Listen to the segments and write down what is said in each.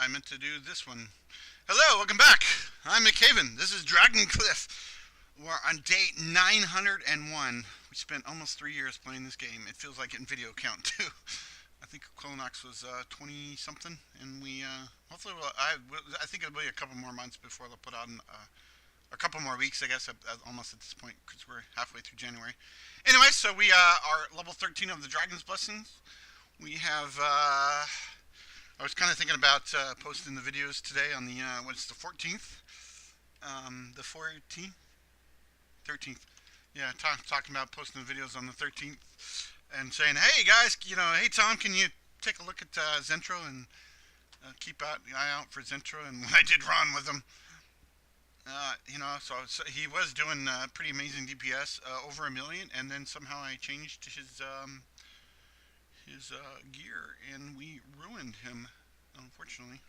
I meant to do this one. Hello, welcome back. I'm McHaven. This is Dragon Cliff. We're on day 901. We spent almost 3 years playing this game. It feels like in video count too. I think Colonox was 20 something, and we hopefully I think it'll be a couple more months before they'll put on a couple more weeks, I guess, almost at this point because we're halfway through January. Anyway, so we are level 13 of the Dragon's Blessings. We have I was kind of thinking about posting the videos today on the what's the 14th, the 14th, 13th. Yeah, talking about posting the videos on the 13th and saying, hey guys, hey Tom, can you take a look at Zentro and keep an eye out for Zentro? And when I did run with him, so he was doing pretty amazing DPS, over a million, and then somehow I changed his gear, and we ruined him, unfortunately.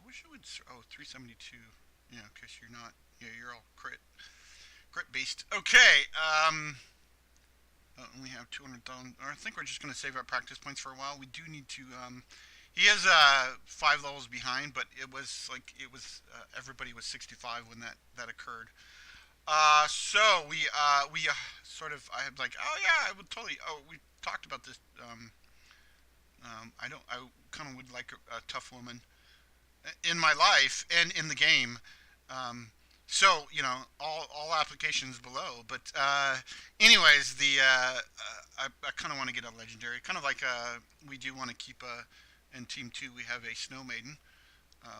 I wish it would. Oh, 372. Yeah, because you're not. Yeah, you're all crit based. Okay. We have 200,000. I think we're just going to save our practice points for a while. We do need to. He is 5 levels behind, but it was everybody was 65 when that occurred. So we sort of, I had like, oh yeah, I would totally. Oh, we talked about this. I kind of would like a tough woman in my life and in the game. So all applications below. But anyways, I kind of want to get a legendary, kind of like we do want to keep in Team 2 we have a Snow Maiden,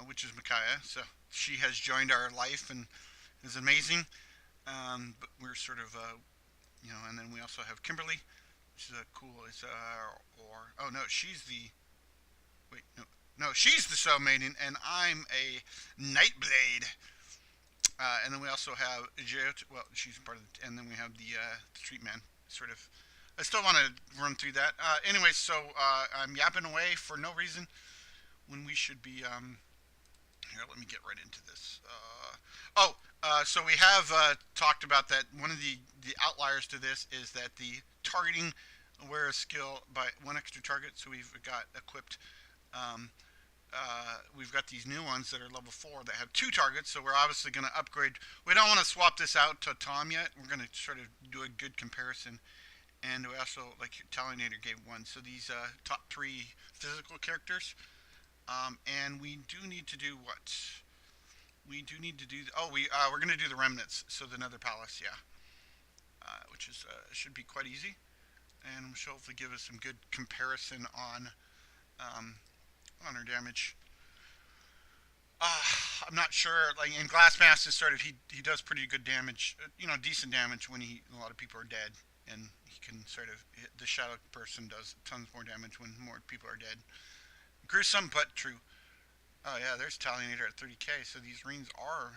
which is Micaiah. So she has joined our life and is amazing. But we're sort of and then we also have Kimberly. She's cool. Oh no, she's the wait no she's the Snow Maiden, and I'm a Nightblade. And then we also have Jayot. Well, she's part of the, and then we have the Street Man. Sort of. I still want to run through that. Anyway, so I'm yapping away for no reason when we should be. Here, let me get right into this. So we have talked about that. One of the outliers to this is that the targeting aware skill by one extra target. So we've got equipped. We've got these new ones that are level 4 that have 2 targets. So we're obviously going to upgrade. We don't want to swap this out to Tom yet. We're going to sort of do a good comparison. And we also, like Talionator gave 1. So these top 3 physical characters. And we do need to do what? We do need to do. We're going to do the remnants. So the Nether Palace, yeah, which is should be quite easy, and should hopefully give us some good comparison on her damage. I'm not sure. Like in Glassmass is sort of he does pretty good damage. Decent damage when a lot of people are dead, and he can sort of the Shadow person does tons more damage when more people are dead. Gruesome but true. Oh yeah, there's Talionator at 30k. So these rings are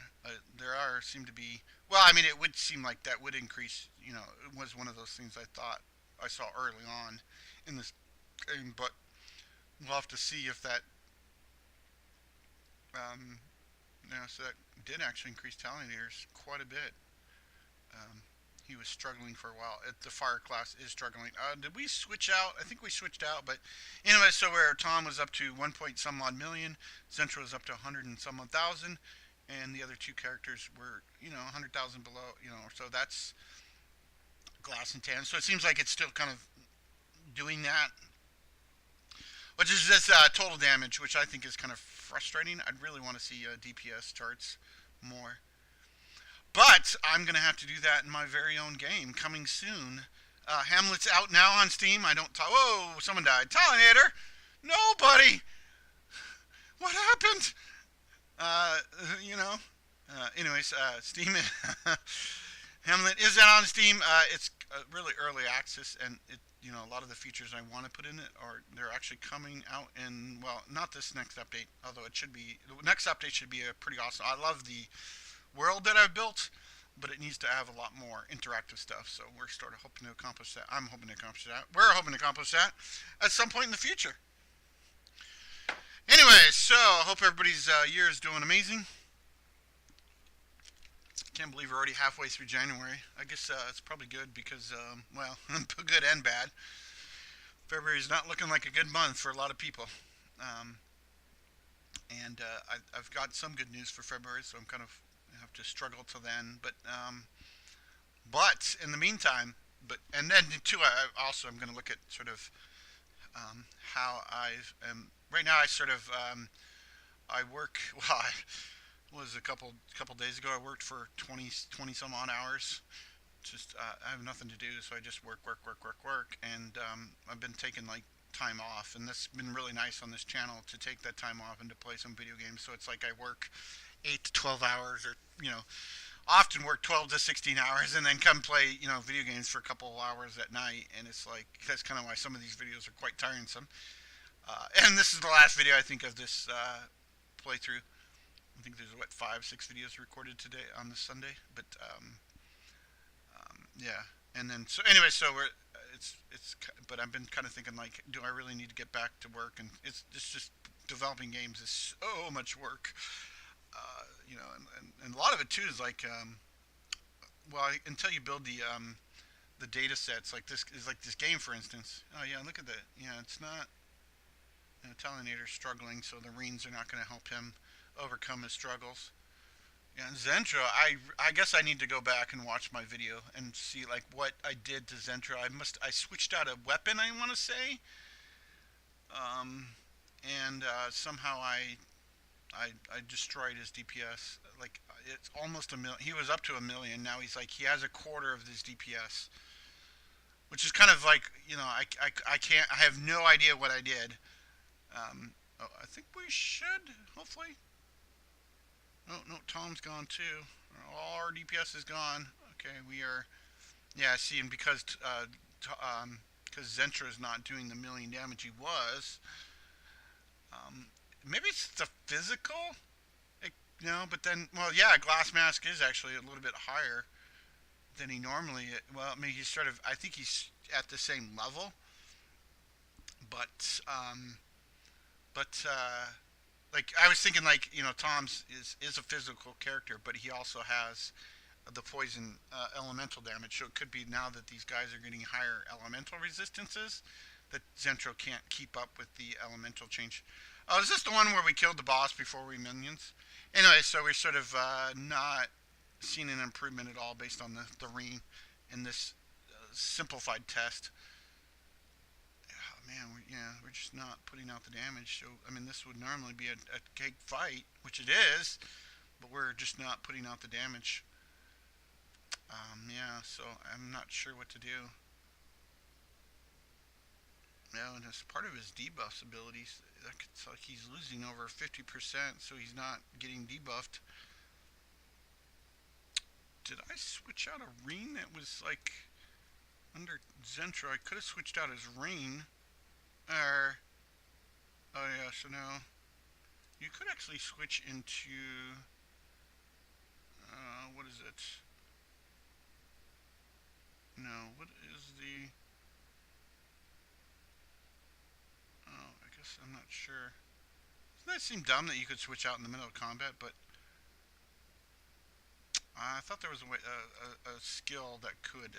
seem to be. Well, I mean, it would seem like that would increase. It was one of those things I thought I saw early on in this game, but we'll have to see if that. So that did actually increase Talionators quite a bit. He was struggling for a while. The fire class is struggling. Did we switch out? I think we switched out, but anyway, so where Tom was up to 1 point some odd million, Central was up to 100 and some odd thousand, and the other 2 characters were 100,000 below. So that's Glass and Tan. So it seems like it's still kind of doing that, which is just total damage, which I think is kind of frustrating. I'd really want to see DPS charts more. But I'm going to have to do that in my very own game coming soon. Hamlet's out now on Steam. Whoa, someone died. Talionator! Nobody! What happened? Anyways, Steam. Hamlet is out on Steam. It's really early access, and a lot of the features I want to put in it they're actually coming out in, well, not this next update, although the next update should be pretty awesome. I love the world that I've built, but it needs to have a lot more interactive stuff. So we're sort of hoping to accomplish that. I'm hoping to accomplish that. We're hoping to accomplish that at some point in the future. Anyway, so I hope everybody's year is doing amazing. Can't believe we're already halfway through January. I guess it's probably good because, good and bad. February is not looking like a good month for a lot of people. and I've got some good news for February, so I'm kind of I have to struggle till then. But in the meantime, and then too, I also I'm going to look at sort of how I am right now. I sort of I work. Well, I was a couple days ago. I worked for 20 some odd hours. Just I have nothing to do, so I just work, and I've been taking like time off, and this has been really nice on this channel to take that time off and to play some video games. So it's like I work 8 to 12 hours, or often work 12 to 16 hours, and then come play video games for a couple of hours at night. And it's like that's kind of why some of these videos are quite tiresome. And this is the last video I think of this playthrough. I think there's what 5, 6 videos recorded today on this Sunday, but yeah. And then so anyway, so we're it's but I've been kind of thinking like, do I really need to get back to work? And it's just developing games is so much work, and a lot of it too is like, well, until you build the data sets, like this is like this game for instance. Oh yeah, look at that. Yeah, it's not. Talionator's struggling, so the Reens are not going to help him overcome his struggles. Yeah, and Zentra, I guess I need to go back and watch my video and see like what I did to Zentra. I switched out a weapon, I want to say, um, and somehow I destroyed his DPS. Like it's almost a million. He was up to a million. Now he has a quarter of his DPS, which is kind of like I can't. I have no idea what I did. Oh, I think we should hopefully. No, no, Tom's gone too. All our DPS is gone. Okay, we are. Yeah, see, and because Zentra is not doing the million damage he was. Um, Maybe it's the physical. It, but then, well, yeah, Glass Mask is actually a little bit higher than he normally. Well, I mean, he's sort of. I think he's at the same level, but like I was thinking, like Tom's is a physical character, but he also has the poison elemental damage. So it could be now that these guys are getting higher elemental resistances that Zentro can't keep up with the elemental change. Oh, is this the one where we killed the boss before we minions? Anyway, so we're sort of not seeing an improvement at all based on the Reen in this simplified test. Oh, man, we're just not putting out the damage. So, I mean, this would normally be a cake fight, which it is, but we're just not putting out the damage. Yeah, so I'm not sure what to do. Yeah, and as part of his debuffs abilities, it's like he's losing over 50%, so he's not getting debuffed. Did I switch out a Reen that was like under Zentra? I could have switched out his Reen. Or, oh yeah, so now you could actually switch into, what is it? No, what is the, oh, I guess I'm not sure. Doesn't that seem dumb that you could switch out in the middle of combat? But I thought there was a skill that could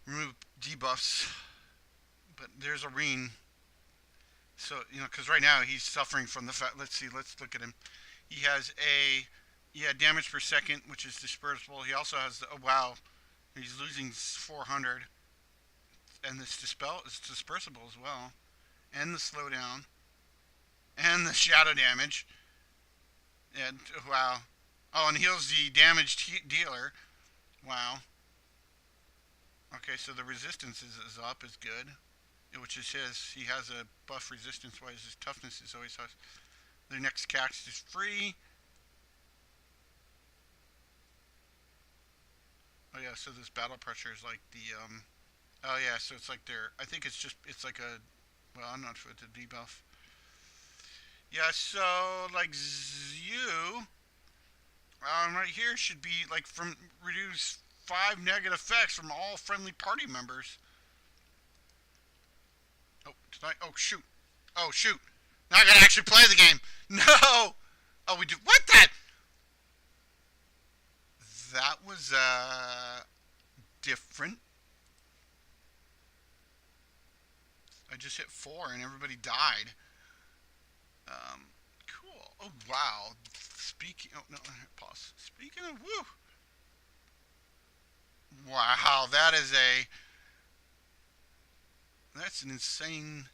remove debuffs, but there's a Reen. So because right now he's suffering from the fact. Let's see. Let's look at him. He has damage per second, which is dispersible. He also has oh wow, he's losing 400, and this dispel is dispersible as well, and the slowdown, and the shadow damage, and wow. Oh, and heals the damaged dealer. Wow. Okay, so the resistance is up, is good, which is his. He has a buff resistance, whereas his toughness is always high. The next cast is free. Oh yeah, so this battle pressure is like the oh yeah, so it's like they're. I think it's like a. Well, I'm not sure it's a debuff. Yeah, so like you, right here should be like from reduce 5 negative effects from all friendly party members. Oh, did I? Oh shoot! Oh shoot! Now I gotta actually play the game. No! Oh, we do what? That was different. I just hit 4 and everybody died. Cool. Oh wow. Speaking. Oh no. Pause. Speaking of woo. Wow. That's an insane.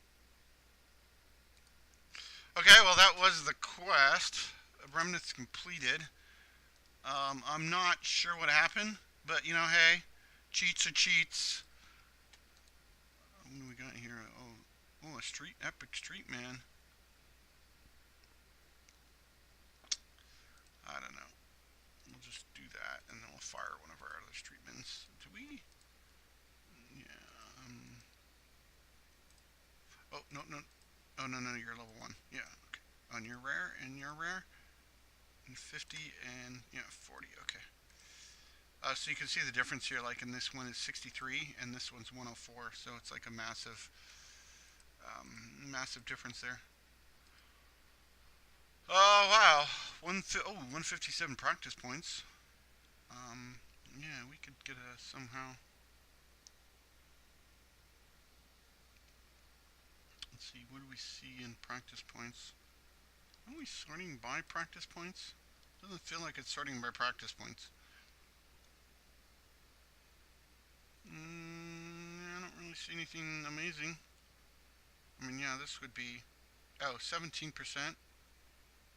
Okay. Well, that was the quest. Remnants completed. I'm not sure what happened, but you know, hey, cheats are cheats. What do we got here? Oh, a street epic street man. I don't know. We'll just do that, and then we'll fire one of our other streetmen. Do we? Yeah. Oh no no. Oh no no. You're level 1. Yeah. Okay. On your rare and your rare, and 50 and yeah 40. Okay. So you can see the difference here. Like in this one is 63, and this one's 104. So it's like a massive difference there. Oh wow, 157 practice points. Um, yeah, we could get a somehow. Let's see, what do we see in practice points? Are we sorting by practice points? Doesn't feel like it's sorting by practice points. I don't really see anything amazing. I mean, yeah, this would be 17%.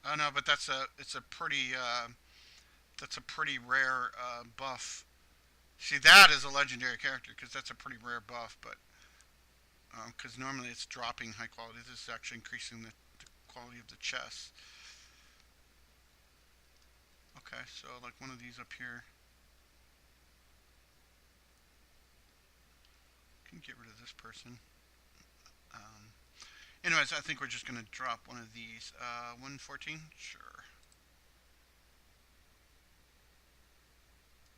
Oh no, but that's a pretty rare buff. See, that is a legendary character because that's a pretty rare buff. But because normally it's dropping high quality, this is actually increasing the quality of the chest. Okay, so like one of these up here, can get rid of this person. Um, Anyways, I think we're just gonna drop one of these. 114, sure.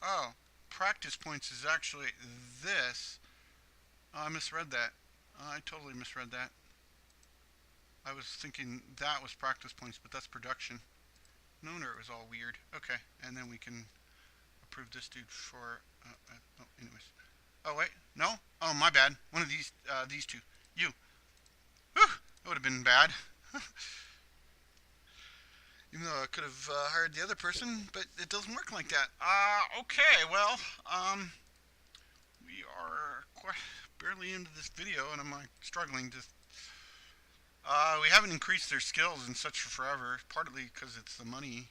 Oh, practice points is actually this. Oh, I misread that. I totally misread that. I was thinking that was practice points, but that's production. No wonder it was all weird. Okay, and then we can approve this dude for. Oh, anyways. Oh wait, no. Oh my bad. One of these two. You. Whew, that would have been bad. Even though I could have hired the other person, but it doesn't work like that. Okay. Well, we are quite barely into this video, and I'm like struggling to. We haven't increased their skills and such for forever. Partly because it's the money,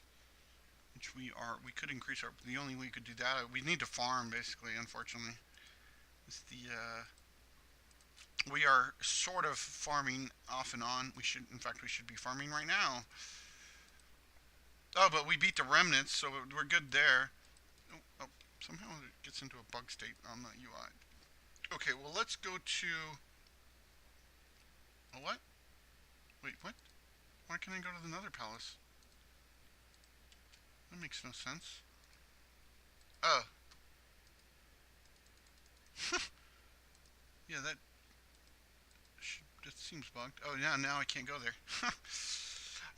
which we could increase our. The only way we could do that, we need to farm basically. Unfortunately, it's the we are sort of farming off and on. In fact, we should be farming right now. Oh, but we beat the remnants, so we're good there. Oh, somehow it gets into a bug state on the UI. Okay, well let's go to. Oh, what? Wait, what? Why can't I go to the Nether Palace? That makes no sense. Oh. Yeah, that seems bugged. Oh, yeah, now I can't go there.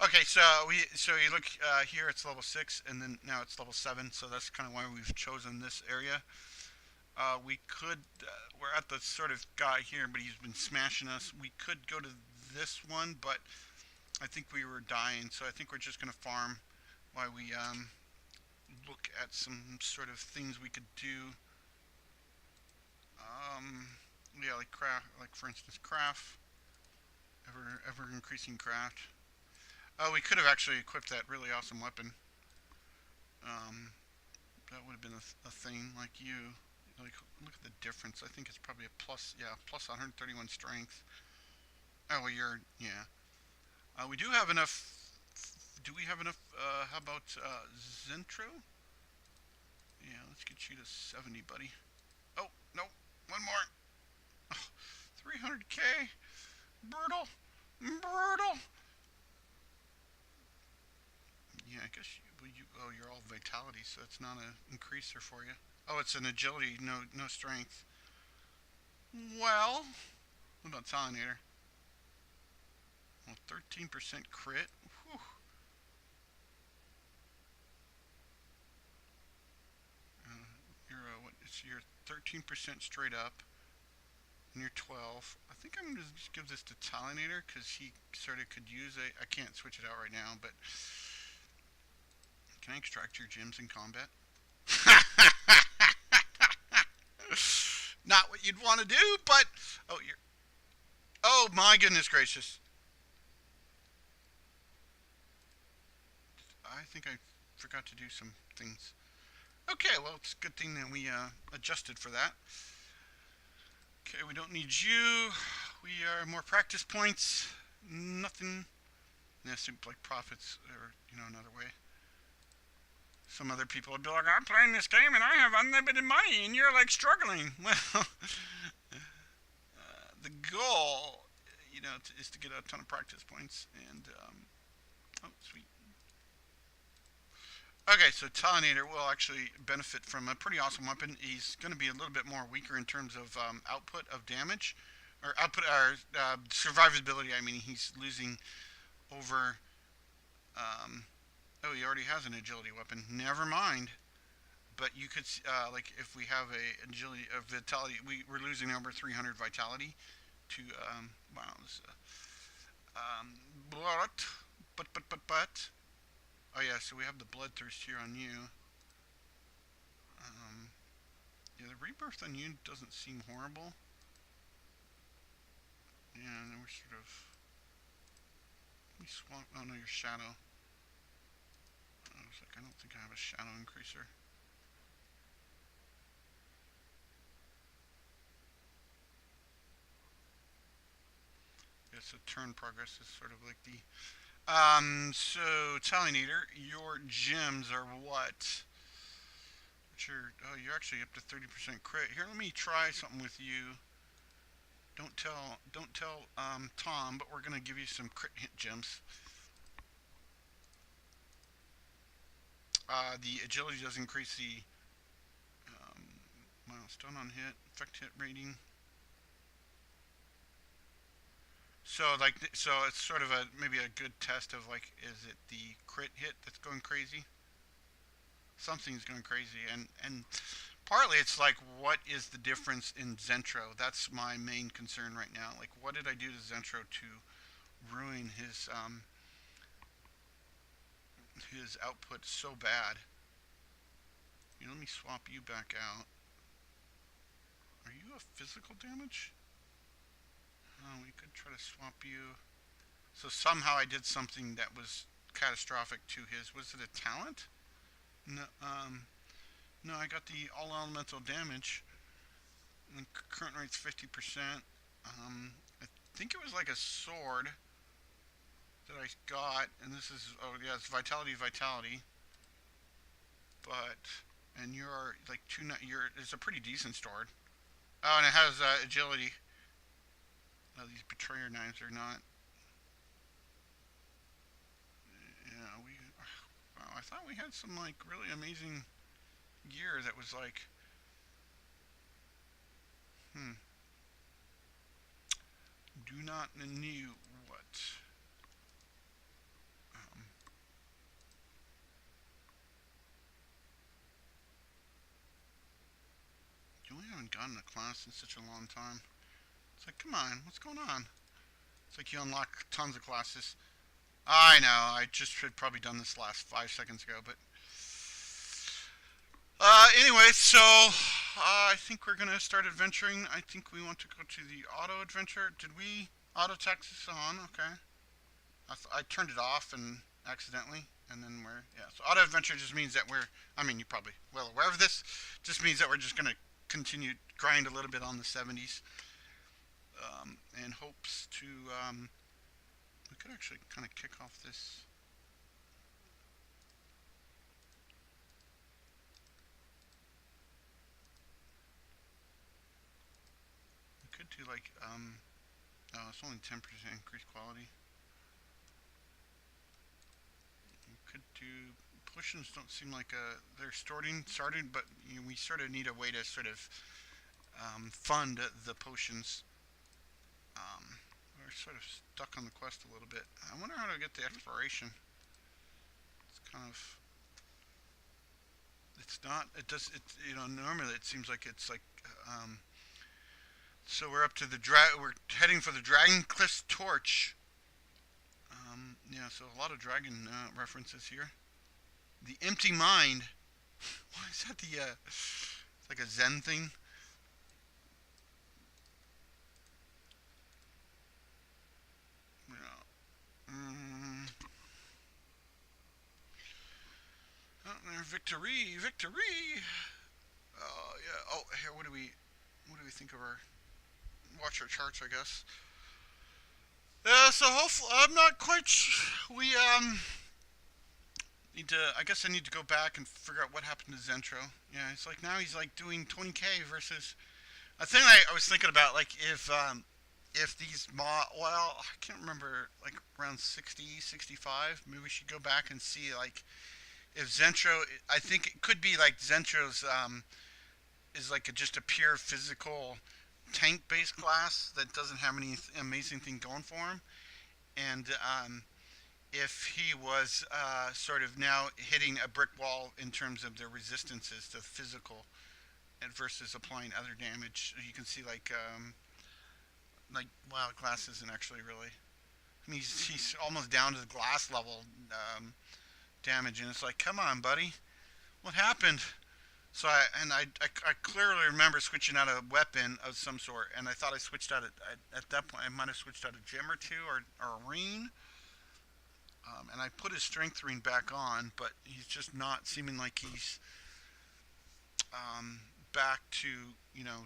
Okay, so you look here, it's level 6, and then now it's level 7. So that's kind of why we've chosen this area. We could we're at the sort of guy here, but he's been smashing us. We could go to this one, but I think we were dying, so I think we're just gonna farm while we look at some sort of things we could do. Um, yeah, like craft, like for instance, craft. Ever increasing craft. Oh, we could have actually equipped that really awesome weapon. Um, that would have been a thing. Like you, like look at the difference. I think it's probably a plus. Yeah, plus 131 strength. Oh, well, yeah. We do have enough. Do we have enough? How about Zentro? Yeah, let's get you to 70, buddy. Oh no, one more. Oh, 300k. Brutal. Brutal. Yeah, I guess you're all vitality, so it's not an increaser for you. Oh, it's an agility, no strength. Well, what about Salinator? Well, 13% crit. Whew. You're what? It's your 13% straight up. And you're 12. I think I'm going to just give this to Talinator because he sort of could use a. I can't switch it out right now, but can I extract your gems in combat? Not what you'd want to do, but oh, you're. Oh my goodness gracious! I think I forgot to do some things. Okay, well it's a good thing that we adjusted for that. Okay, we don't need you. We are more practice points. Nothing. Yeah, seems like profits or another way. Some other people would be like, I'm playing this game and I have unlimited money and you're like struggling. Well, the goal, is to get a ton of practice points. And, oh, sweet. Okay, so Talinator will actually benefit from a pretty awesome weapon. He's going to be a little bit more weaker in terms of output of damage, or output, or survivability. I mean, he's losing over. Um, oh, he already has an agility weapon. Never mind. But you could like if we have a agility, a vitality, we're losing over 300 vitality to wow. This, um, but but oh yeah, so we have the bloodthirst here on you. Um, yeah, the rebirth on you doesn't seem horrible. Yeah, and then we're sort of we swap. Oh no, your shadow. I was like, I don't think I have a shadow increaser. Yeah, so turn progress is sort of like the so Talinator, your gems are what? Oh, you're actually up to 30% crit. Here, let me try something with you. Don't tell Tom, but we're gonna give you some crit hit gems. The agility does increase the um, milestone on hit, effect hit rating. So it's sort of a maybe a good test of like, is it the crit hit that's going crazy? Something's going crazy, and partly it's like, what is the difference in Zentro? That's my main concern right now. Like, what did I do to Zentro to ruin his output so bad? Let me swap you back out. Are you a physical damage? Oh, we could try to swap you. So somehow I did something that was catastrophic to his. Was it a talent? No. No, I got the all elemental damage. And current rate's 50%. I think it was like a sword that I got, and this is, oh yeah, it's vitality, vitality. But and you're like it's a pretty decent sword. Oh, and it has agility. Oh, these betrayer knives are not. Yeah, we. Wow, I thought we had some like really amazing gear that was like, hmm. Do not know what. Um, we haven't gotten a class in such a long time. It's like, come on, what's going on? It's like you unlock tons of classes. I know. I just should probably done this last 5 seconds ago, but anyway, so I think we're gonna start adventuring. I think we want to go to the auto adventure. Did we auto taxis on? Okay. I turned it off and accidentally, and then so auto adventure just means that we're. I mean, you probably well aware of this. Just means that we're just gonna continue grind a little bit on the 70s, and hopes to. We could actually kind of kick off this. We could do like oh, it's only 10% increased quality. We could do potions. Don't seem like they're starting, but we sort of need a way to sort of fund the potions. We're sort of stuck on the quest a little bit. I wonder how to get the exploration. It's kind of. It's not. It does. It normally it seems like it's like So we're up to we're heading for the Dragon Cliff's torch. Yeah, so a lot of dragon references here. The empty mind. Why is that the it's like a Zen thing? You victory, victory. Yeah. Oh, here. What do we think of our watch our charts? I guess. So hopefully, I'm not quite. We need to. I guess I need to go back and figure out what happened to Zentro. Yeah, it's like now he's like doing 20k versus. I think I was thinking about like if these well I can't remember like around 60, 65. Maybe we should go back and see like if Zentro. I think it could be like Zentro's is like just a pure physical tank based class that doesn't have any amazing thing going for him, and if he was sort of now hitting a brick wall in terms of their resistances to physical and versus applying other damage. You can see like wow, glass isn't actually really. I mean, he's almost down to the glass level damage, and it's like, come on, buddy, what happened? So I clearly remember switching out a weapon of some sort, and I thought I switched out at that point I might have switched out a gem or two or a ring, and I put his strength ring back on, but he's just not seeming like he's um, back to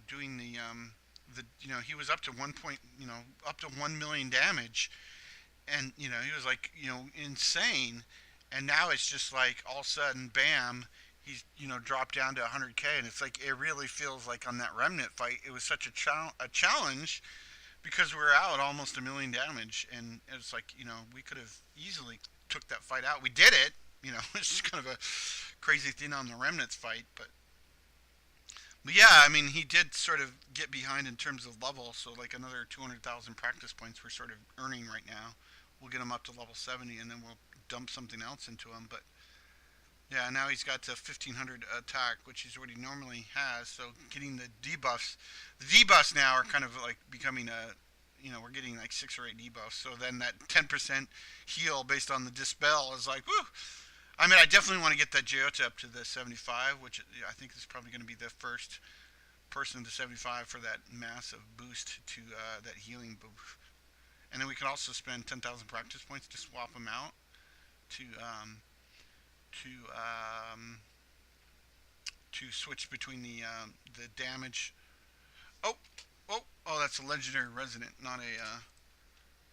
doing the he was up to 1 point up to 1 million damage, and he was like insane, and now it's just like all of a sudden bam he's dropped down to 100k, and it's like it really feels like on that remnant fight it was such a challenge because we were out almost 1 million damage, and it's like we could have easily took that fight out. We did it. It's just kind of a crazy thing on the remnants fight, but yeah, I mean, he did sort of get behind in terms of level, so like another 200,000 practice points we're sort of earning right now. We'll get him up to level 70, and then we'll dump something else into him. But yeah, now he's got the 1500 attack, which he's already normally has. So getting the debuffs now are kind of like becoming we're getting like 6 or 8 debuffs. So then that 10% heal based on the dispel is like, woo. I mean, I definitely want to get that Jyota up to the 75, which I think is probably going to be the first person to 75 for that massive boost to that healing boost. And then we can also spend 10,000 practice points to swap them out to to um, to switch between the damage. Oh, oh, that's a legendary resident, not a.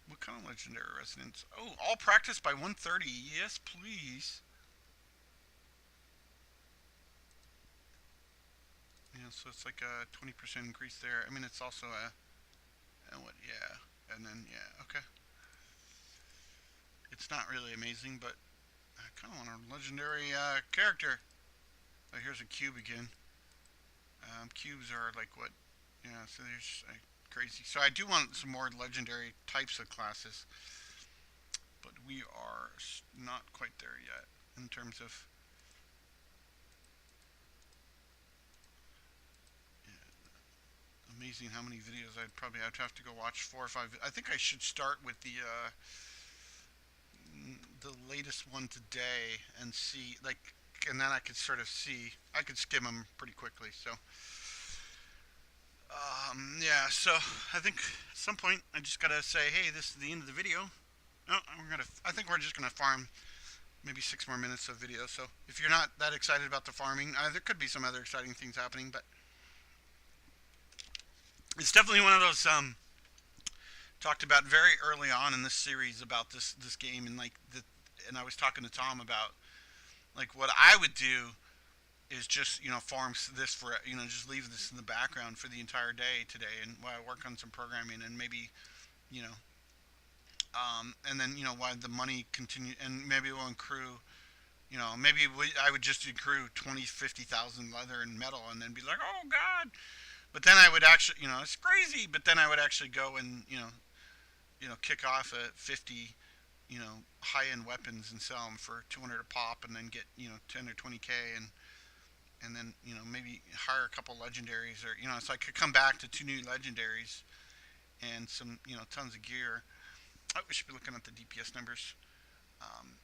What kind of legendary residence? Oh, all practice by 130. Yes, please. Yeah, so it's like a 20% increase there. I mean, it's also a. And what? Yeah, and then yeah, okay. It's not really amazing, but I kind of want a legendary character. Oh, here's a cube again. Cubes are like what? Yeah, so there's crazy. So I do want some more legendary types of classes, but we are not quite there yet in terms of. Yeah, amazing how many videos I'd probably have to go watch 4 or 5. I think I should start with the latest one today and see like, and then I could sort of see. I could skim them pretty quickly. So yeah, so I think at some point I just gotta say, hey, this is the end of the video. No, we're gonna. I think we're just gonna farm maybe 6 more minutes of video. So if you're not that excited about the farming, there could be some other exciting things happening, but it's definitely one of those talked about very early on in this series about this game, and like and I was talking to Tom about like what I would do is just farm this for just leave this in the background for the entire day today, and while I work on some programming, and maybe you know and then while the money continue, and maybe we'll accrue. Maybe I would just accrue 20, 50,000 leather and metal, and then be like, oh God. But then I would actually, it's crazy. But then I would actually go and, kick off at 50, high end weapons and sell them for 200 a pop, and then get, 10 or 20k, and and then maybe hire a couple legendaries, or so I could come back to two new legendaries and some tons of gear. Oh, we should be looking at the DPS numbers. Um,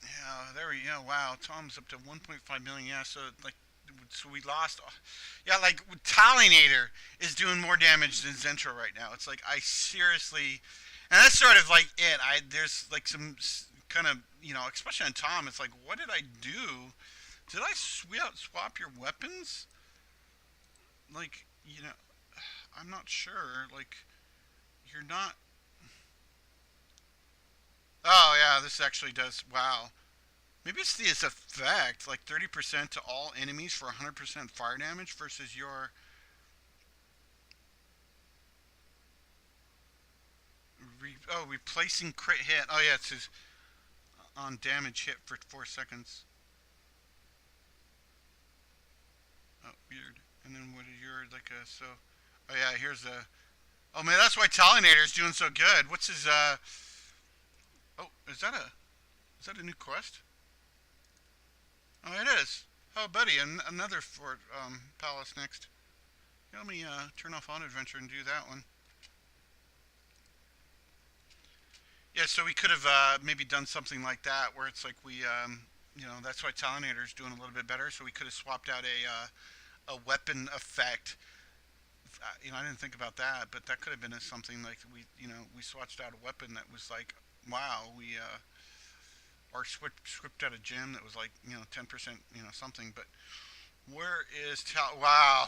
yeah, there we go. Wow, Tom's up to 1.5 million. Yeah, so we lost. Yeah, like Talinator is doing more damage than Zentro right now. It's like I seriously, and that's sort of like it. There's like some kind of especially on Tom. It's like, what did I do? Did I swap your weapons? Like I'm not sure. Like you're not. Oh yeah, this actually does. Wow. Maybe it's this effect, like 30% to all enemies for 100% fire damage versus your replacing crit hit. Oh yeah, it's his on damage hit for 4 seconds. Oh weird. And then what are your like a so? Oh yeah, here's a. Oh man, that's why Talinator's doing so good. What's his Oh, is that a new quest? Oh, it is. Oh, buddy, another Fort Palace next. Yeah, let me turn off on adventure and do that one. Yeah, so we could have maybe done something like that where it's like that's why Talinator's doing a little bit better. So we could have swapped out a weapon effect. I didn't think about that, but that could have been something like we swatched out a weapon that was like, wow, we or script out a gem that was like 10% something. But where is Wow.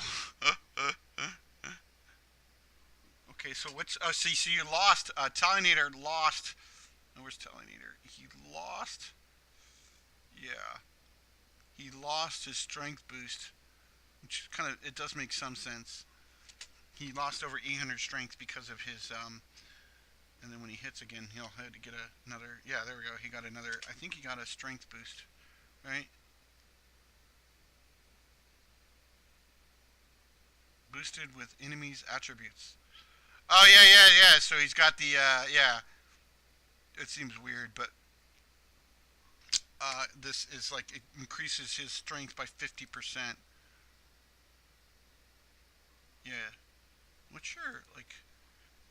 Okay, so what's so you lost Talinator lost. Oh, where's Talinator? He lost. Yeah, he lost his strength boost, which kind of it does make some sense. He lost over 800 strength because of his and then when he hits again, he'll have to get another. Yeah, there we go. He got another. I think he got a strength boost, right? Boosted with enemies' attributes. Oh yeah, yeah, yeah. So he's got the yeah. It seems weird, but this is like it increases his strength by 50%. Yeah. What's your like?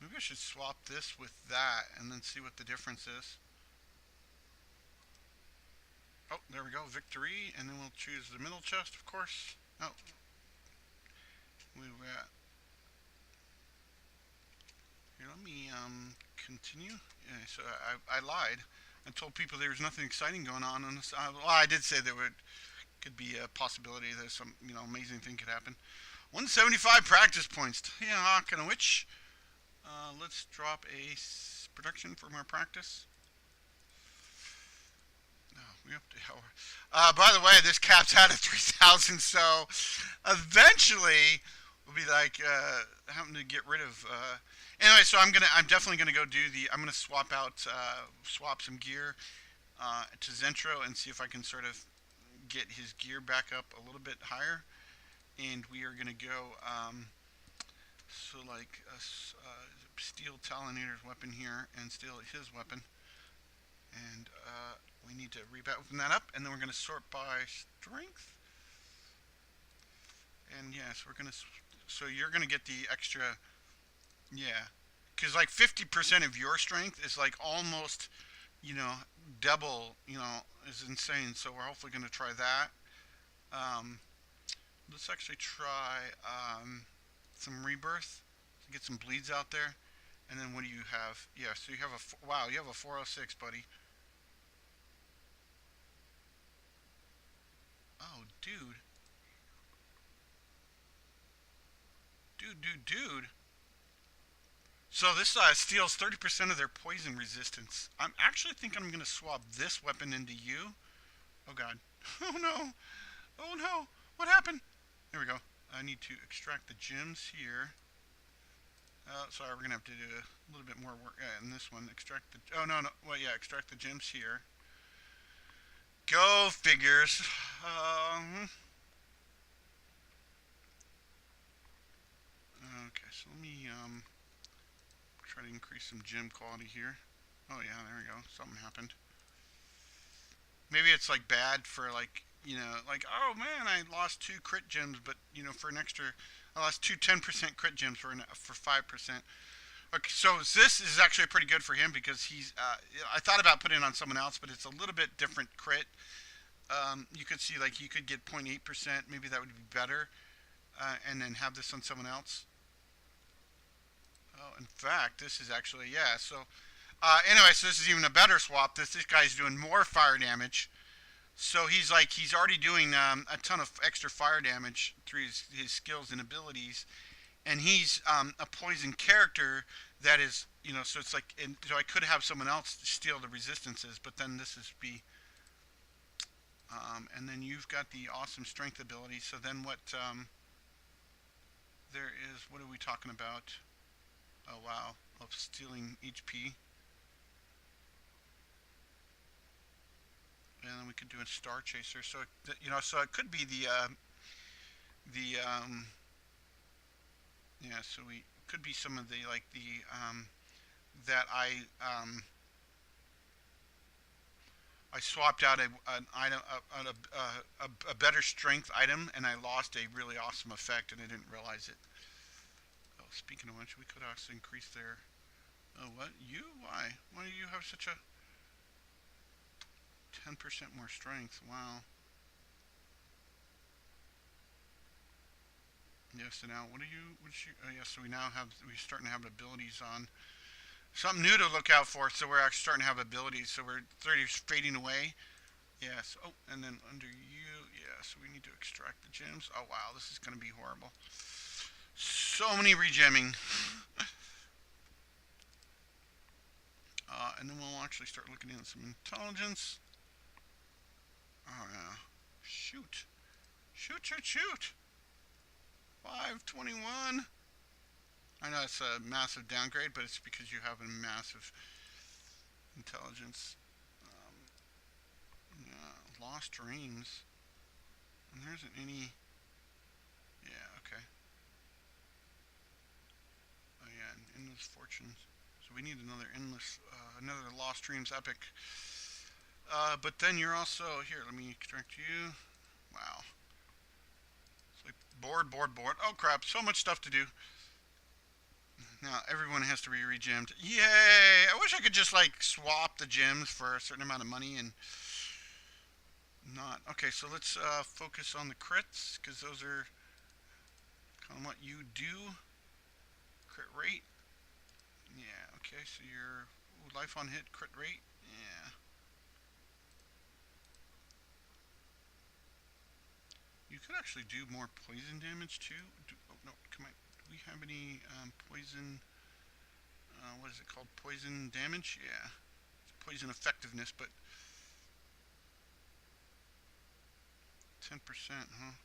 Maybe I should swap this with that and then see what the difference is. Oh, there we go, victory, and then we'll choose the middle chest, of course. Oh, we here. Let me continue. Yeah, so I lied. I told people there was nothing exciting going on this. Well, I did say there could be a possibility that some amazing thing could happen. 175 practice points. Yeah, kind of which. Let's drop a production from our practice. No, we up to hour. By the way, this caps out at 3,000, so eventually we'll be like having to get rid of. Anyway, so I'm definitely gonna go do the. I'm gonna swap some gear to Zentro and see if I can sort of get his gear back up a little bit higher. And we are gonna go. So like steal Talinator's weapon here and steal his weapon, and we need to open that up, and then we're going to sort by strength. And yes, we're going to. So you're going to get the extra. Yeah, because like 50% of your strength is like almost, you know, double. Is insane. So we're hopefully going to try that. Um, let's actually try some rebirth to get some bleeds out there. And then what do you have? Yeah, so you have wow, you have a 406, buddy. Oh, dude. Dude. So this steals 30% of their poison resistance. I'm actually thinking I'm going to swap this weapon into you. Oh, God. Oh, no. Oh, no. What happened? There we go. I need to extract the gems here. Sorry, we're going to have to do a little bit more work in this one. Extract the... Oh, no. Well, yeah, extract the gems here. Go figures. Okay, so let me try to increase some gem quality here. Oh yeah, there we go. Something happened. Maybe it's like bad for like like, oh man, I lost two crit gems, but for an extra, I lost two 10% crit gems for 5%. Okay, so this is actually pretty good for him because I thought about putting it on someone else, but it's a little bit different crit. You could see like you could get 0.8%. Maybe that would be better, and then have this on someone else. Oh, in fact, this is actually, yeah. So anyway, so this is even a better swap. This guy's doing more fire damage. So he's already doing a ton of extra fire damage through his skills and abilities, and he's a poison character that is, so it's like, so I could have someone else steal the resistances, but then this is be, and then you've got the awesome strength ability. So then what? There is, what are we talking about? Oh wow, of stealing HP, and then we could do a star chaser. So so it could be the yeah. So we could be some of the like the that I swapped out an item, a better strength item, and I lost a really awesome effect, and I didn't realize it. Oh, speaking of which, we could also increase their. Oh, what you? Why? Why do you have such a 10% more strength? Wow. Yes. So now, what do you? What you? Oh, yes. So we're starting to have abilities on. Something new to look out for. So we're actually starting to have abilities. So we're 30 fading away. Yes. Oh, and then under you, yeah. So we need to extract the gems. Oh wow, this is going to be horrible. So many regemming. And then we'll actually start looking at some intelligence. Oh yeah. Shoot. Shoot, shoot, shoot. 521. I know it's a massive downgrade, but it's because you have a massive intelligence. Yeah, lost dreams. And there isn't any. Yeah, okay. Oh yeah, and endless fortunes. So we need another lost dreams epic. But then you're also here. Let me extract you. Wow. It's like board, board, board. Oh crap! So much stuff to do. Now everyone has to be regemmed. Yay! I wish I could just like swap the gems for a certain amount of money and not. Okay, so let's focus on the crits because those are kind of what you do. Crit rate. Yeah. Okay, so your life on hit crit rate. Yeah. You could actually do more poison damage too. Oh no, come on. Do we have any poison? What is it called? Poison damage? Yeah. It's poison effectiveness, but 10%, huh?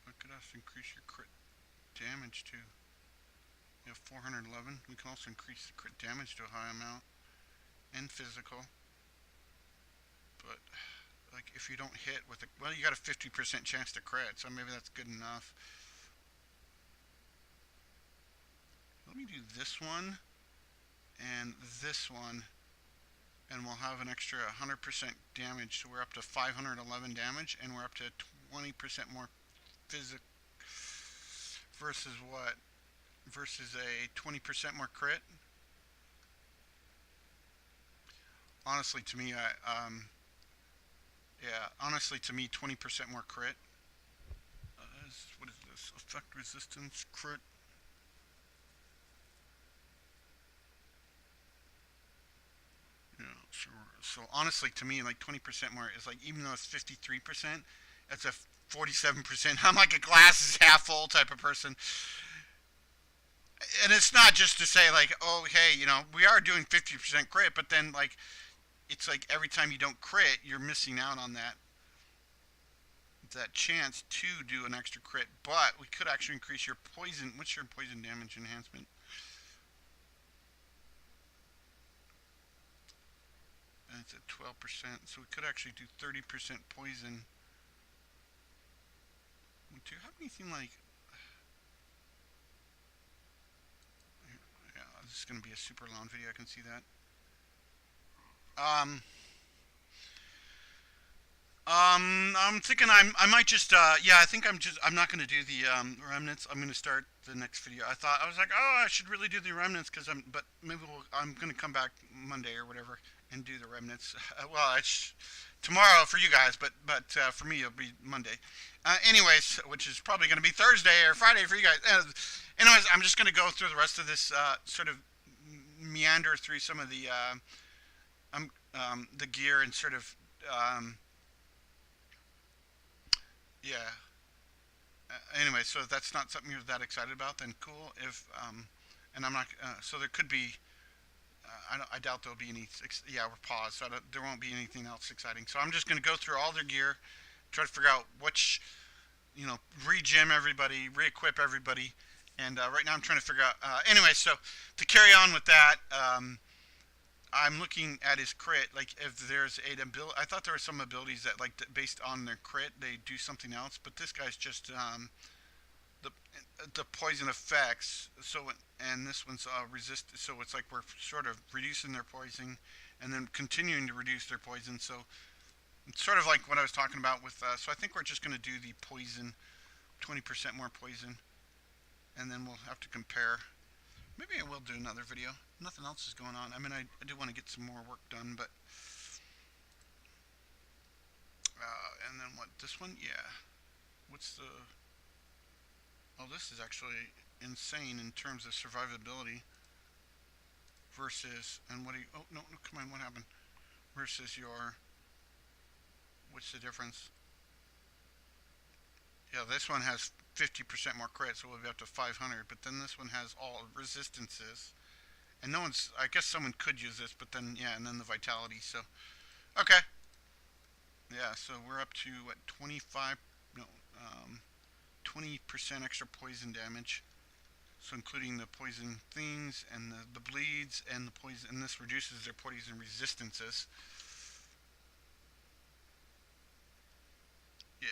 That could also increase your crit damage too. You have 411. We can also increase the crit damage to a high amount and physical. But like if you don't hit with well, you got a 50% chance to crit, so maybe that's good enough. Let me do this one and this one, and we'll have an extra 100% damage. So we're up to 511 damage, and we're up to 20% more physical versus what? Versus a 20% more crit. Honestly, to me, yeah, honestly, to me, 20% more crit. What is this? Effect resistance crit. Yeah, so, so honestly, to me, like 20% more is like, even though it's 53%, that's a 47%. I'm like a glass is half full type of person. And it's not just to say like, oh hey, we are doing 50% crit, but then like it's like every time you don't crit, you're missing out on that chance to do an extra crit. But we could actually increase your poison. What's your poison damage enhancement? And it's at 12%, so we could actually do 30% poison. Do you have anything like? Yeah, this is going to be a super long video. I can see that. Um, I'm thinking I might just yeah, I think I'm not gonna do the remnants. I'm gonna start the next video. I was like, oh, I should really do the remnants because but maybe I'm gonna come back Monday or whatever and do the remnants. Well, it's tomorrow for you guys, but for me it'll be Monday. Anyways, which is probably gonna be Thursday or Friday for you guys. Anyways, I'm just gonna go through the rest of this sort of meander through some of the gear and sort of yeah. Anyway, so if that's not something you're that excited about, then cool. If and I'm not. So there could be. I doubt there'll be any. Yeah, we're paused, so there won't be anything else exciting. So I'm just going to go through all their gear, try to figure out which, re-gym everybody, re-equip everybody, and right now I'm trying to figure out. Anyway, so to carry on with that, I'm looking at his crit. Like if there's a ability, I thought there were some abilities that like based on their crit they do something else, but this guy's just the the poison effects. So and this one's resist. So it's like we're sort of reducing their poison, and then continuing to reduce their poison. So it's sort of like what I was talking about with. So I think we're just going to do the poison, 20% more poison, and then we'll have to compare. Maybe I will do another video. Nothing else is going on. I mean, I do want to get some more work done, but and then what? This one, yeah. What's the? Oh, this is actually insane in terms of survivability versus and what do you? Oh no, no, come on, what happened? Versus your. What's the difference? Yeah, this one has 50% more credit, so we'll be up to 500. But then this one has all resistances, and no one's. I guess someone could use this, but then yeah, and then the vitality. So okay, yeah. So we're up to what 25? No, 20% extra poison damage. So including the poison things and the bleeds and the poison, and this reduces their poison resistances. Yeah.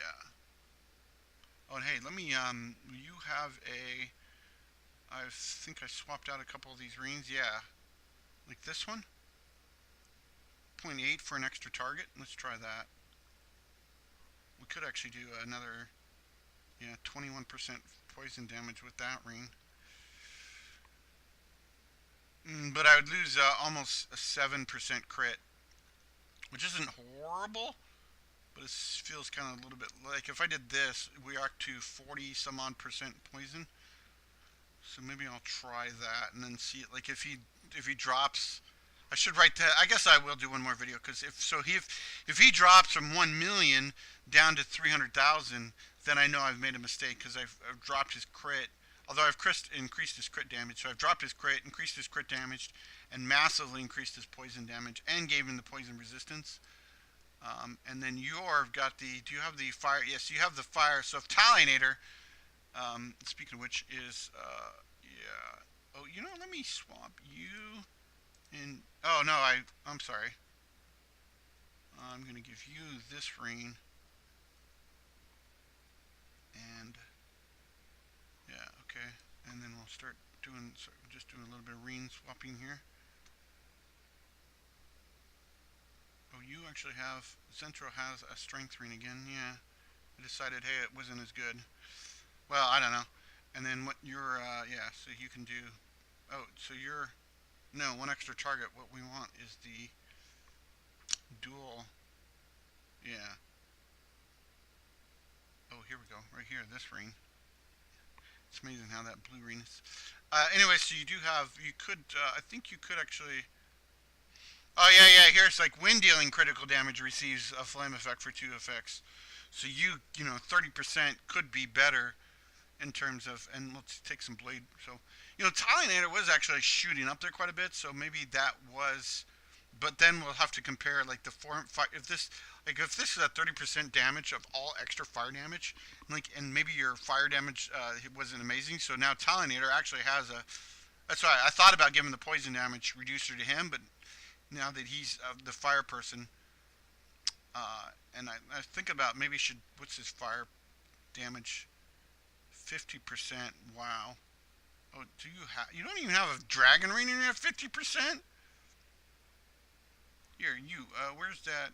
Oh, and hey, let me. You have a. I think I swapped out a couple of these rings. Yeah, like this one. 0. 0.8 for an extra target. Let's try that. We could actually do another. Yeah, 21% poison damage with that ring. But I would lose almost a 7% crit, which isn't horrible, but it feels kind of a little bit like if I did this, we are to 40 some odd percent poison. So maybe I'll try that and then see it. Like if he drops, I should write that. I guess I will do one more video because if he drops from 1 million down to 300,000, then I know I've made a mistake because I've dropped his crit. Although I've increased his crit damage, so I've dropped his crit, increased his crit damage, and massively increased his poison damage, and gave him the poison resistance. And then you've got the. Do you have the fire? Yes, you have the fire. So if Talionator, speaking of which, is yeah. Oh, let me swap you in. Oh no, I'm sorry. I'm gonna give you this ring, and yeah, okay. And then we'll start just doing a little bit of ring swapping here. Oh, you actually have Centro has a strength ring again. Yeah, I decided, hey, it wasn't as good. Well, I don't know. And then what you're, yeah, so you can do. Oh, so you're no one extra target. What we want is the dual. Yeah. Oh, here we go. Right here, this ring. It's amazing how that blue ring is. Anyway, so you do have. You could. I think you could actually. Oh yeah, yeah. Here's like wind dealing critical damage receives a flame effect for 2 effects. So 30% could be better in terms of, and let's take some blade. So, Talionator was actually shooting up there quite a bit, so maybe that was, but then we'll have to compare like the if this is at 30% damage of all extra fire damage, and maybe your fire damage wasn't amazing, so now Talionator actually has a. That's why I thought about giving the poison damage reducer to him, but now that he's the fire person, and I think about maybe should what's his fire damage 50%. Wow. Oh, you don't even have a dragon ring and you have 50%? Here, you. Where's that?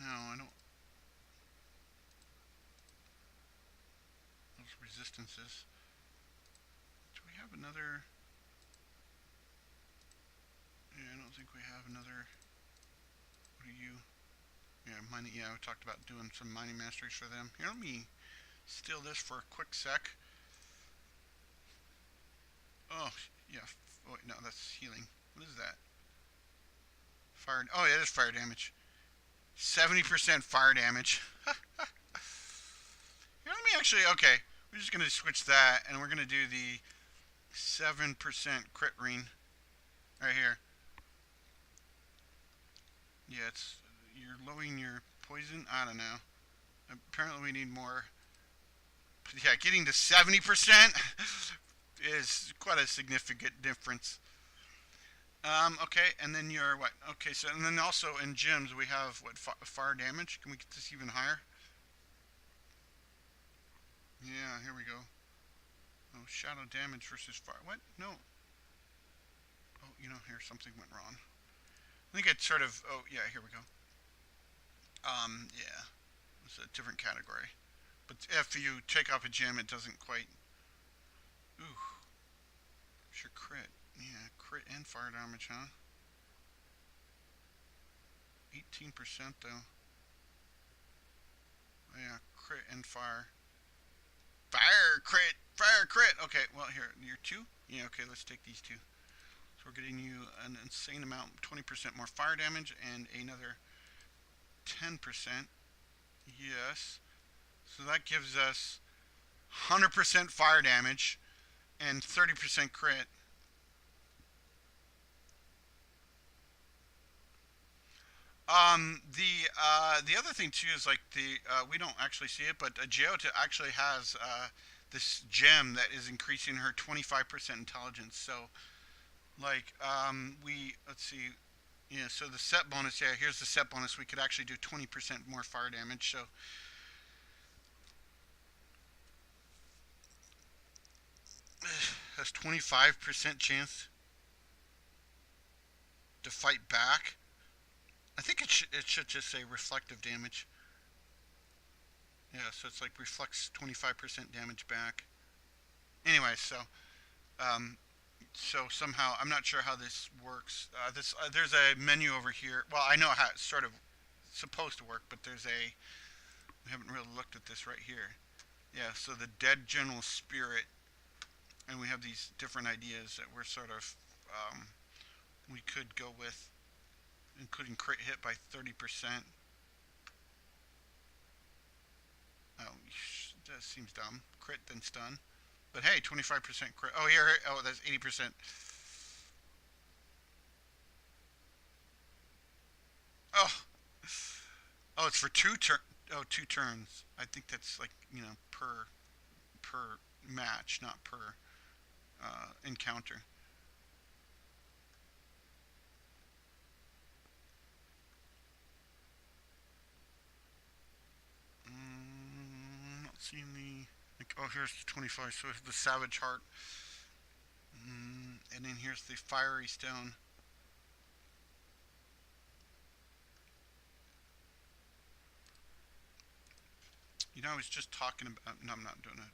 No, I don't. Those resistances. Do we have another? Yeah, I don't think we have another. What are you? Yeah, mining. Yeah, we talked about doing some mining masteries for them. Here, let me steal this for a quick sec. Oh, yeah. Oh, wait, no, that's healing. What is that? Fire. Oh, yeah, that's fire damage. 70% fire damage. Here, let me actually. Okay, we're just gonna switch that, and we're gonna do the 7% crit ring right here. Yeah, it's you're lowering your poison. I don't know. Apparently, we need more. But yeah, getting to 70% is quite a significant difference. Okay, and then you're what? Okay, so and then also in gyms we have what fire damage. Can we get this even higher? Yeah, here we go. Oh, shadow damage versus fire. What? No. Oh, here something went wrong. I think it's sort of. Oh, yeah, here we go. Yeah, it's a different category. But if you take off a gym, it doesn't quite. Ooh, sure crit. Yeah, crit and fire damage, huh? 18% though. Oh, yeah, crit and fire. Fire crit, fire crit. Okay, well here, you're two. Yeah, okay, let's take these two. So we're getting you an insane amount, 20% more fire damage and another 10%. Yes. So that gives us 100% fire damage and 30% crit. The other thing too is like we don't actually see it, but Geota actually has this gem that is increasing her 25% intelligence. So like we let's see, yeah. So the set bonus, yeah. Here's the set bonus. We could actually do 20% more fire damage. So has 25% chance to fight back. I think it should just say reflective damage. Yeah, so it's like reflects 25% damage back. Anyway, um, so somehow I'm not sure how this works. This there's a menu over here. Well, I know how it's sort of supposed to work, but there's a we haven't really looked at this right here. Yeah, so the dead general spirit, and we have these different ideas that we're sort of we could go with, including crit hit by 30%. Oh, that seems dumb. Crit then stun. But hey, 25% crit. Oh, here. Oh, that's 80%. Oh, oh, it's for Oh, 2 turns. I think that's like per match, not per encounter. Not seeing the. Like, oh, here's the 25. So the Savage Heart. And then here's the Fiery Stone. I was just talking about. No, I'm not doing it.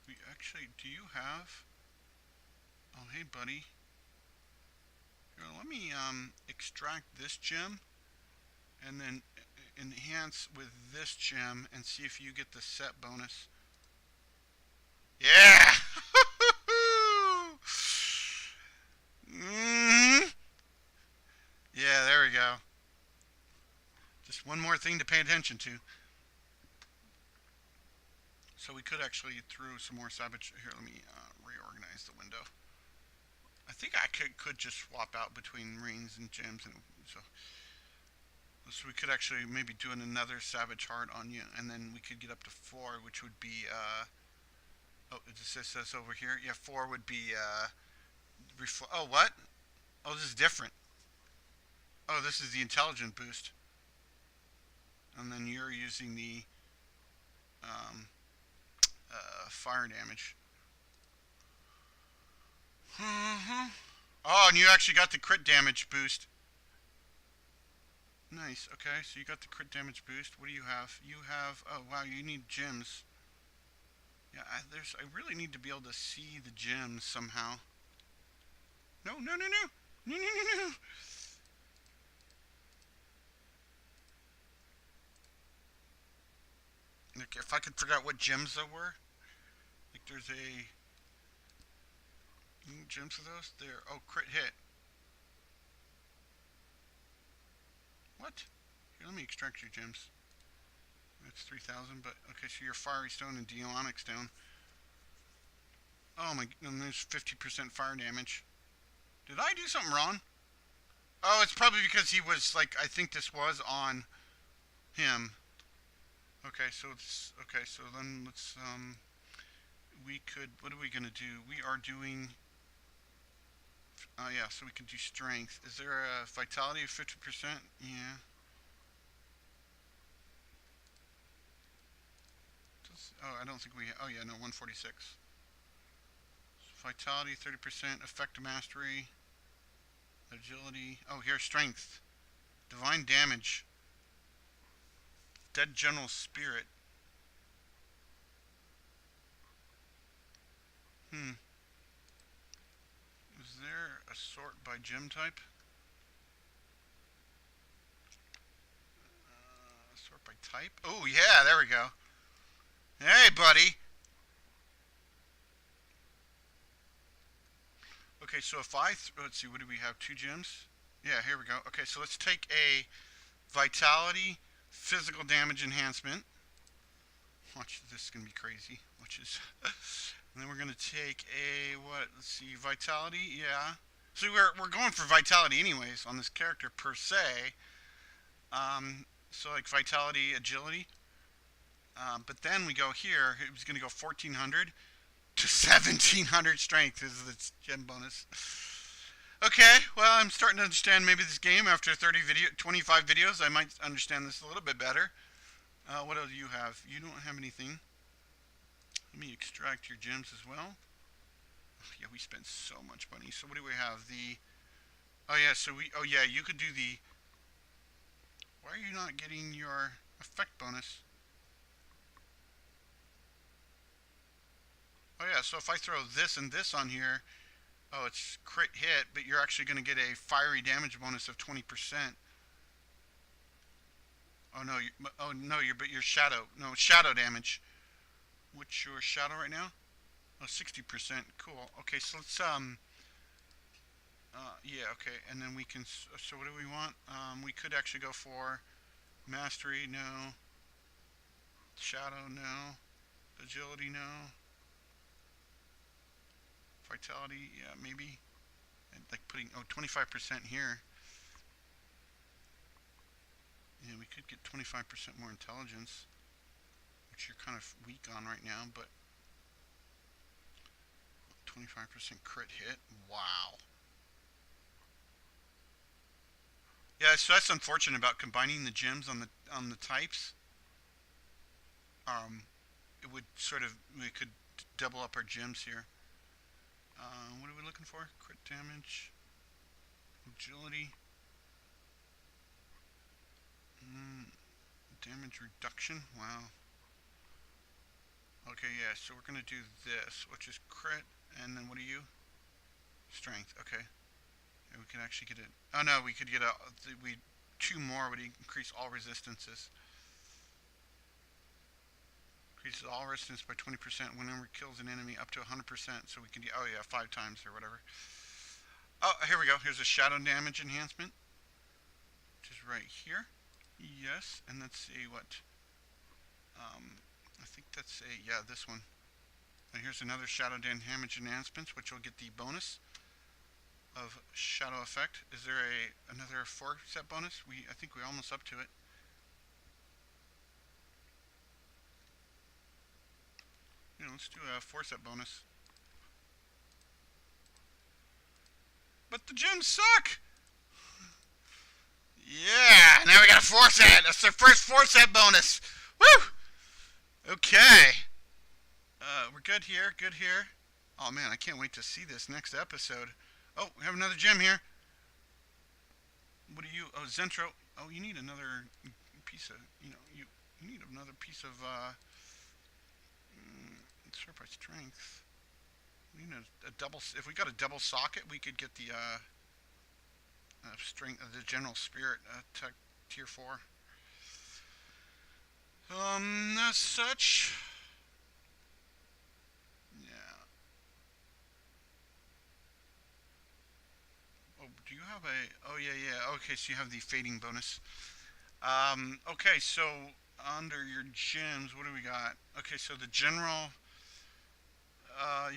We actually, do you have? Oh, hey, buddy. Here, let me extract this gem and then enhance with this gem and see if you get the set bonus. Yeah. mm-hmm. Yeah, there we go. Just one more thing to pay attention to. So we could actually throw some more savage. Here, let me reorganize the window. I think I could just swap out between rings and gems, and so we could actually maybe do another savage heart on you, and then we could get up to 4, which would be oh, it just says over here. Yeah, 4 would be oh, what? Oh, this is different. Oh, this is the intelligent boost, and then you're using the um, fire damage. Mm-hmm. Oh, and you actually got the crit damage boost. Nice. Okay, so you got the crit damage boost. What do you have? You have. Oh wow, you need gems. Yeah, I really need to be able to see the gems somehow. No, no, no, no, no, no, no, no. Like, if I could figure out what gems there were, like there's a gems for those. There. Oh, crit hit. What? Here, let me extract your gems. That's 3,000. But okay, so your fiery stone and demonic stone. Oh my, and there's 50% fire damage. Did I do something wrong? Oh, it's probably because he was like, I think this was on him. Okay, so it's okay. So then we could. What are we gonna do? We are doing. Oh yeah, so we can do strength. Is there a vitality of 50%? Yeah. Oh, I don't think we. Oh yeah, no, 146. Vitality 30%. Effect mastery. Agility. Oh, here's strength. Divine damage. Dead general spirit. Hmm. Is there a sort by gem type? Sort by type? Oh, yeah, there we go. Hey, buddy. Okay, so if let's see, what do we have? Two gems? Yeah, here we go. Okay, so let's take a vitality, physical damage enhancement. Watch, this is going to be crazy. Watch this. And then we're going to take a, what? Let's see, vitality, yeah. So we're going for vitality anyways on this character per se. So like vitality, agility. But then we go here. It was going to go 1,400 to 1,700 strength is the gem bonus. Okay, well I'm starting to understand maybe this game after 25 videos. I might understand this a little bit better. What else do you have? You don't have anything. Let me extract your gems as well. Oh, yeah, we spent so much money. So what do we have? Oh yeah, so oh yeah, you could do the. Why are you not getting your effect bonus? Oh yeah, so if I throw this and this on here, oh it's crit hit, but you're actually going to get a fiery damage bonus of 20%. Oh no, oh no, but your shadow, no shadow damage. What's your shadow right now? Oh, 60%. Cool. Okay, so let's yeah, okay, and then we can. So what do we want? We could actually go for mastery. No. Shadow. No. Agility. No. Vitality. Yeah, maybe. And like putting 25% here. Yeah, we could get 25% more intelligence, which you're kind of weak on right now, but 25% crit hit. Wow. Yeah, so that's unfortunate about combining the gems on the types. Um, it would sort of we could double up our gems here. What are we looking for? Crit damage, agility, damage reduction. Wow. Okay, yeah. So we're gonna do this, which is crit, and then what are you? Strength. Okay. And we can actually get it. Oh no, we could get a. We two more would increase all resistances. Increases all resistance by 20% whenever it kills an enemy up to 100%. So we can do. Oh yeah, 5 times or whatever. Oh, here we go. Here's a shadow damage enhancement, which is right here. Yes, and let's see what. I think that's a yeah this one. And here's another shadow damage enhancement, which will get the bonus of shadow effect. Is there another 4-set bonus? I think we're almost up to it. Yeah, let's do a 4-set bonus. But the gems suck. Yeah, now we got a 4-set. That's the first 4-set bonus. Woo! Okay. We're good here. Good here. Oh man, I can't wait to see this next episode. Oh, we have another gem here. What do you? Oh, Zentro. Oh, you need another piece of. You need another piece of. Sort by strength. We need a double. If we got a double socket, we could get the strength of the general spirit tech tier 4. As such, yeah. Oh, do you have a? Oh yeah, yeah. Okay, so you have the fading bonus. Okay, so under your gems, what do we got? Okay, so the general.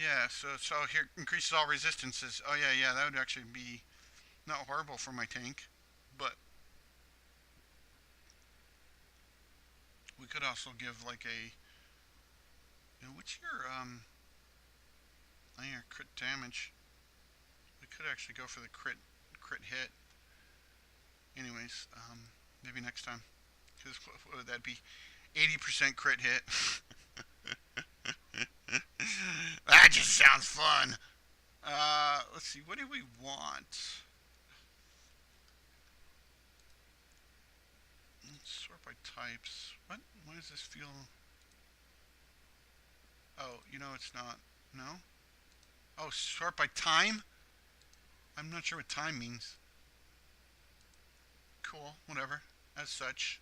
Yeah. So here increases all resistances. Oh yeah, yeah. That would actually be not horrible for my tank, but we could also give like a. What's your your crit damage? We could actually go for the crit hit. Anyways, maybe next time. Because what would that be? 80% crit hit. That just sounds fun. Let's see. What do we want? Let's sort by types. What? Why does this feel? Oh, it's not. No. Oh, sort by time. I'm not sure what time means. Cool. Whatever. As such.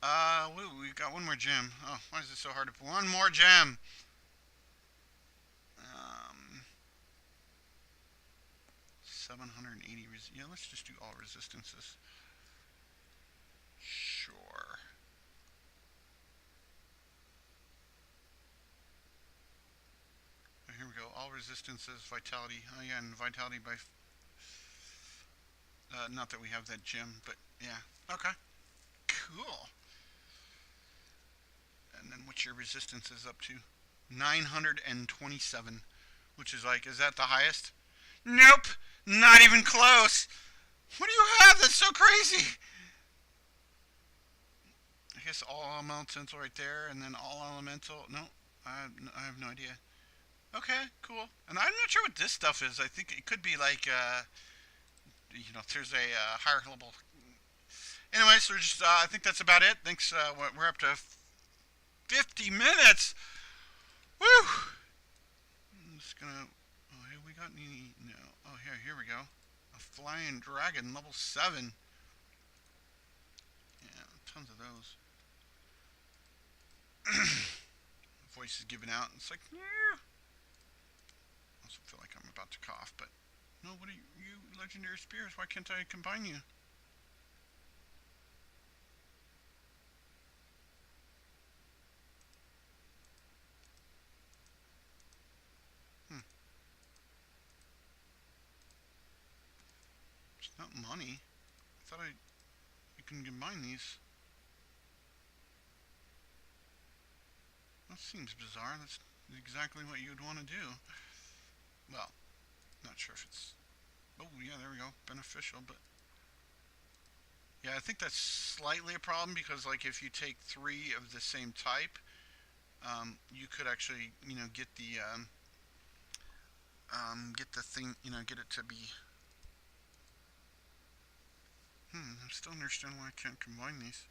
We got one more gem. Oh, why is it so hard to put one more gem? Um, 780. Yeah, let's just do all resistances. Sure. Oh, here we go. All resistances, vitality. Oh yeah, and vitality by. Not that we have that gem, but yeah. Okay. Cool. And then what's your resistances up to? 927, which is like, is that the highest? Nope, not even close. What do you have? That's so crazy. I guess all elemental right there, and then all elemental. No, I have no idea. Okay, cool. And I'm not sure what this stuff is. I think it could be like, if there's a higher level. Anyway, so just, I think that's about it. Thanks. We're up to 50 minutes. Woo! I'm just gonna. Oh, hey, we got any? No. Oh, here we go. A flying dragon, level 7. Yeah, tons of those. Voice is giving out. It's like, yeah. I also feel like I'm about to cough, but no. What are you legendary spears? Why can't I combine you? Hmm. It's not money. I thought you can combine these. That seems bizarre. That's exactly what you'd want to do. Well, not sure if it's. Oh yeah, there we go. Beneficial, but yeah, I think that's slightly a problem because like if you take 3 of the same type, you could actually get the thing get it to be. I still don't understand why I can't combine these.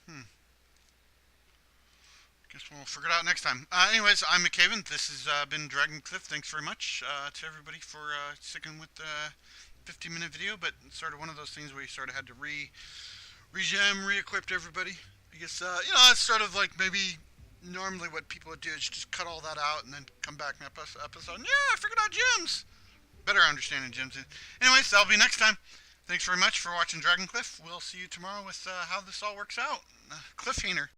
Hmm. Guess we'll figure it out next time. Anyways, I'm McCaven. This has been Dragon Cliff. Thanks very much to everybody for sticking with the 15-minute video. But it's sort of one of those things where you sort of had to regem, re-equip everybody. I guess it's sort of like maybe normally what people would do is just cut all that out and then come back in episode. And, yeah, I figured out gems. Better understanding gems. Anyways, that'll be next time. Thanks very much for watching Dragon Cliff. We'll see you tomorrow with how this all works out. Cliffhanger.